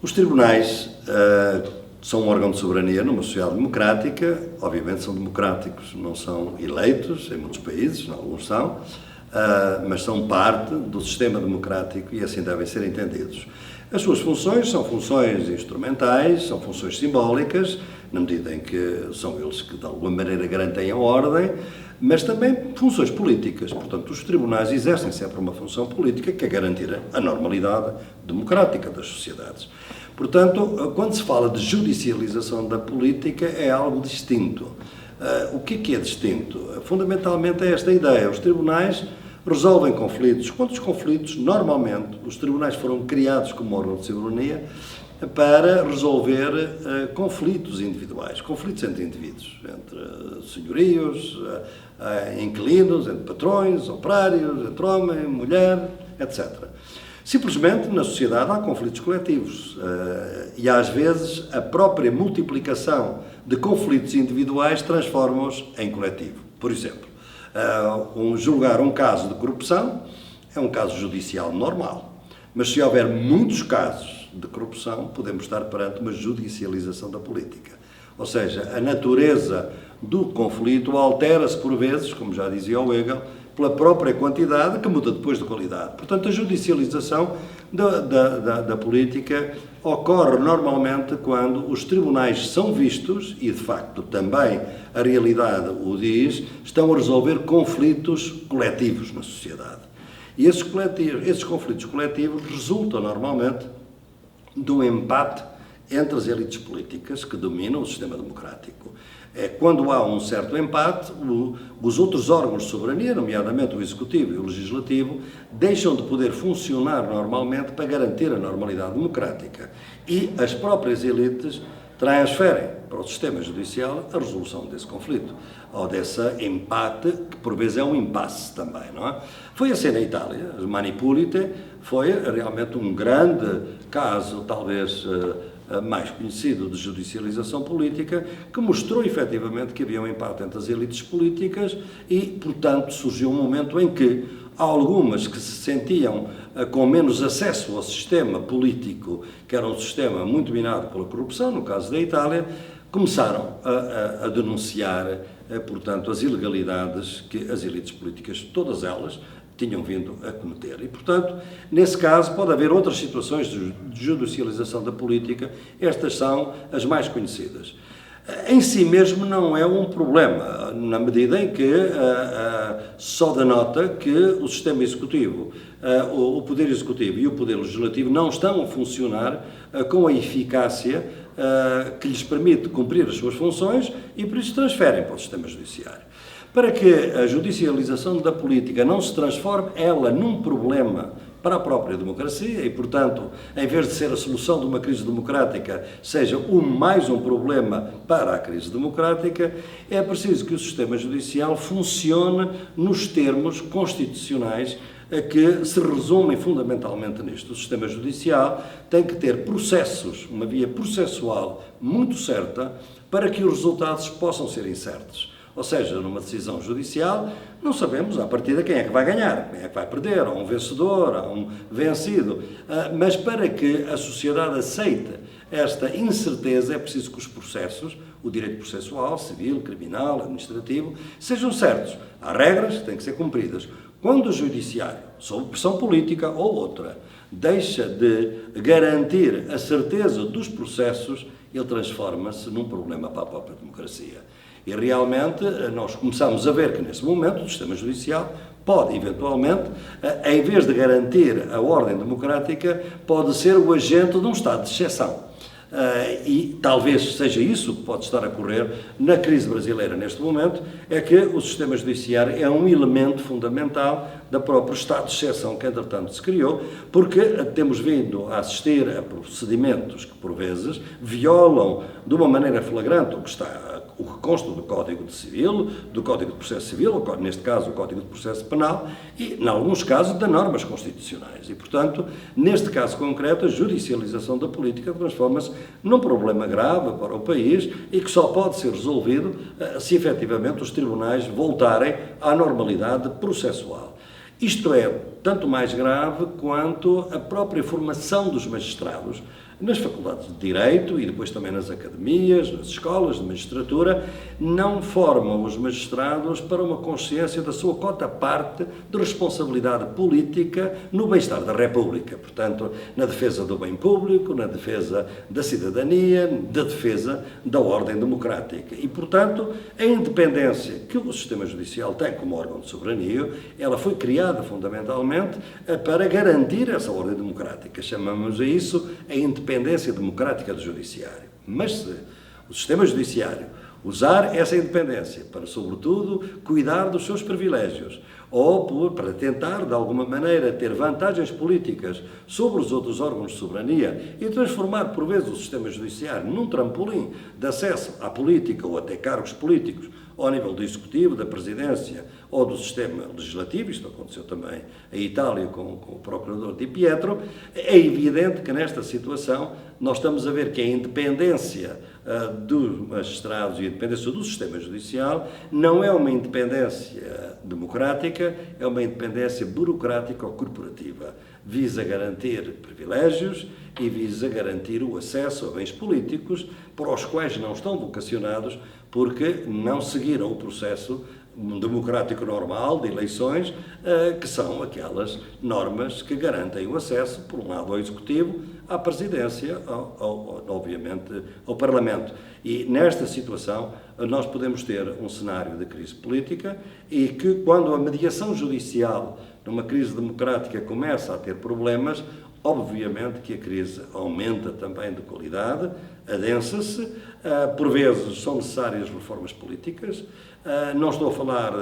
Os tribunais são um órgão de soberania numa sociedade democrática, obviamente são democráticos, não são eleitos em muitos países, alguns são, mas são parte do sistema democrático e assim devem ser entendidos. As suas funções são funções instrumentais, são funções simbólicas, na medida em que são eles que de alguma maneira garantem a ordem, mas também funções políticas. Portanto, os tribunais exercem sempre uma função política que é garantir a normalidade democrática das sociedades. Portanto, quando se fala de judicialização da política, é algo distinto. O que é distinto? Fundamentalmente é esta ideia. Os tribunais resolvem conflitos. Quantos conflitos, normalmente, os tribunais foram criados como órgão de soberania para resolver conflitos individuais, conflitos entre indivíduos, entre senhorios, inquilinos, entre patrões, operários, entre homem, mulher, etc. Simplesmente, na sociedade, há conflitos coletivos e, às vezes, a própria multiplicação de conflitos individuais transforma-os em coletivo. Por exemplo, julgar um caso de corrupção é um caso judicial normal, mas se houver muitos casos de corrupção, podemos estar perante uma judicialização da política. Ou seja, a natureza do conflito altera-se por vezes, como já dizia o Hegel, pela própria quantidade, que muda depois de qualidade. Portanto, a judicialização da política ocorre normalmente quando os tribunais são vistos, e de facto também a realidade o diz, estão a resolver conflitos coletivos na sociedade. E esses conflitos coletivos resultam normalmente do empate entre as elites políticas que dominam o sistema democrático. Quando há um certo empate, os outros órgãos de soberania, nomeadamente o Executivo e o Legislativo, deixam de poder funcionar normalmente para garantir a normalidade democrática. E as próprias elites transferem para o sistema judicial a resolução desse conflito, ou desse empate, que por vezes é um impasse também, não é? Foi assim na Itália. As Manipulite foi realmente um grande caso, talvez mais conhecido, de judicialização política, que mostrou efetivamente que havia um empate entre as elites políticas e, portanto, surgiu um momento em que algumas que se sentiam com menos acesso ao sistema político, que era um sistema muito minado pela corrupção, no caso da Itália, começaram a denunciar, portanto, as ilegalidades que as elites políticas, todas elas, tinham vindo a cometer. E, portanto, nesse caso, pode haver outras situações de judicialização da política. Estas são as mais conhecidas. Em si mesmo não é um problema, na medida em que só denota que o sistema executivo, o poder executivo e o poder legislativo não estão a funcionar com a eficácia que lhes permite cumprir as suas funções e por isso transferem para o sistema judiciário. Para que a judicialização da política não se transforme ela num problema para a própria democracia e, portanto, em vez de ser a solução de uma crise democrática, seja mais um problema para a crise democrática, é preciso que o sistema judicial funcione nos termos constitucionais que se resumem fundamentalmente nisto. O sistema judicial tem que ter processos, uma via processual muito certa, para que os resultados possam ser incertos. Ou seja, numa decisão judicial, não sabemos à partida quem é que vai ganhar, quem é que vai perder, há um vencedor, há um vencido. Mas para que a sociedade aceite esta incerteza, é preciso que os processos, o direito processual, civil, criminal, administrativo, sejam certos. Há regras que têm que ser cumpridas. Quando o judiciário, sob pressão política ou outra, deixa de garantir a certeza dos processos, ele transforma-se num problema para a própria democracia. E realmente nós começamos a ver que nesse momento o sistema judicial pode, eventualmente, em vez de garantir a ordem democrática, pode ser o agente de um estado de exceção. E talvez seja isso que pode estar a ocorrer na crise brasileira neste momento, é que o sistema judiciário é um elemento fundamental da própria estado de exceção que, entretanto, se criou, porque temos vindo a assistir a procedimentos que, por vezes, violam de uma maneira flagrante o que consta do Código Civil, do Código de Processo Civil, neste caso o Código de Processo Penal, e, em alguns casos, de normas constitucionais. E, portanto, neste caso concreto, a judicialização da política transforma-se num problema grave para o país e que só pode ser resolvido se, efetivamente, os tribunais voltarem à normalidade processual. Isto é tanto mais grave quanto a própria formação dos magistrados nas faculdades de Direito e depois também nas academias, nas escolas de magistratura, não formam os magistrados para uma consciência da sua cota-parte de responsabilidade política no bem-estar da República. Portanto, na defesa do bem público, na defesa da cidadania, da defesa da ordem democrática. E, portanto, a independência que o sistema judicial tem como órgão de soberania, ela foi criada fundamentalmente para garantir essa ordem democrática. Chamamos a isso a independência democrática do judiciário. Mas se o sistema judiciário usar essa independência para, sobretudo, cuidar dos seus privilégios ou para tentar, de alguma maneira, ter vantagens políticas sobre os outros órgãos de soberania e transformar, por vezes, o sistema judiciário num trampolim de acesso à política ou até cargos políticos ao nível do Executivo, da Presidência ou do sistema legislativo, isto aconteceu também em Itália com o Procurador Di Pietro, é evidente que nesta situação nós estamos a ver que a independência dos magistrados e a independência do sistema judicial não é uma independência democrática, é uma independência burocrática ou corporativa. Visa garantir privilégios e visa garantir o acesso a bens políticos para os quais não estão vocacionados porque não seguiram o processo democrático normal de eleições, que são aquelas normas que garantem o acesso, por um lado, ao Executivo, à Presidência, obviamente, ao Parlamento. E nesta situação nós podemos ter um cenário de crise política e que, quando a mediação judicial numa crise democrática começa a ter problemas, obviamente que a crise aumenta também de qualidade, adensa-se, por vezes são necessárias reformas políticas, não estou a falar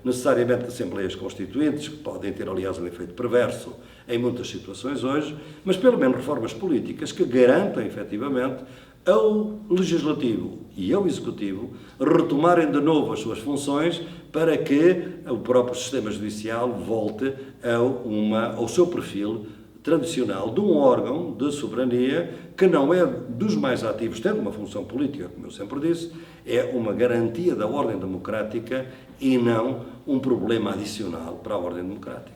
necessariamente de assembleias constituintes, que podem ter, aliás, um efeito perverso em muitas situações hoje, mas pelo menos reformas políticas que garantam, efetivamente, ao Legislativo e ao Executivo retomarem de novo as suas funções para que o próprio sistema judicial volte ao seu perfil tradicional de um órgão de soberania que não é dos mais ativos, tendo uma função política, como eu sempre disse, é uma garantia da ordem democrática e não um problema adicional para a ordem democrática.